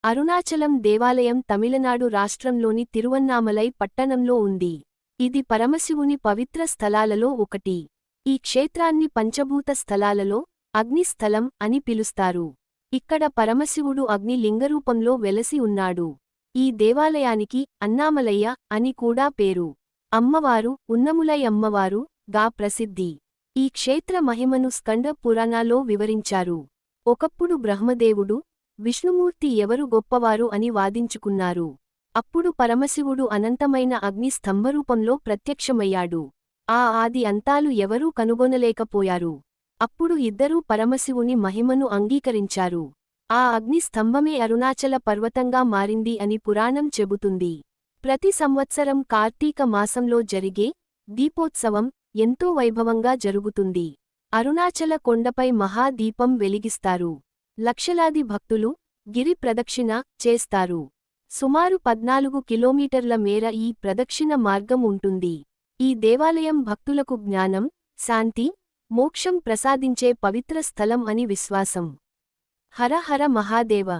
అరుణాచలం దేవాలయం తమిళనాడు రాష్ట్రంలోని తిరువన్నామలై పట్టణంలో ఉంది. ఇది పరమశివుని పవిత్ర స్థలాలలో ఒకటి. ఈ క్షేత్రాన్ని పంచభూత స్థలాలలో అగ్ని స్థలం అని పిలుస్తారు. ఇక్కడ పరమశివుడు అగ్ని లింగరూపంలో వెలసి ఉన్నాడు. ఈ దేవాలయానికి అన్నామలయ్య అని కూడా పేరు. అమ్మవారు ఉన్నములై అమ్మవారు గా ప్రసిద్ధి. ఈ క్షేత్ర మహిమను స్కంద పురాణాలో వివరించారు. ఒకప్పుడు బ్రహ్మదేవుడు, విష్ణుమూర్తి ఎవరు గొప్పవారు అని వాదించుకున్నారు. అప్పుడు పరమశివుడు అనంతమైన అగ్ని స్తంభరూపంలో ప్రత్యక్షమయ్యాడు. ఆ ఆది అంతాలు ఎవరూ కనుగొనలేకపోయారు. అప్పుడు ఇద్దరూ పరమశివుని మహిమను అంగీకరించారు. ఆ అగ్ని స్తంభమే అరుణాచల పర్వతంగా మారింది అని పురాణం చెబుతుంది. ప్రతి సంవత్సరం కార్తీక మాసంలో జరిగే దీపోత్సవం ఎంతో వైభవంగా జరుగుతుంది. అరుణాచల కొండపై మహాదీపం వెలిగిస్తారు. లక్షలాది భక్తులు గిరి ప్రదక్షిణ చేస్తారు. సుమారు 14 కిలోమీటర్ల మేర ఈ ప్రదక్షిణ మార్గం ఉంటుంది. ఈ దేవాలయం భక్తులకు జ్ఞానం, శాంతి, మోక్షం ప్రసాదించే పవిత్ర స్థలం అని విశ్వాసం. హర హర మహాదేవ.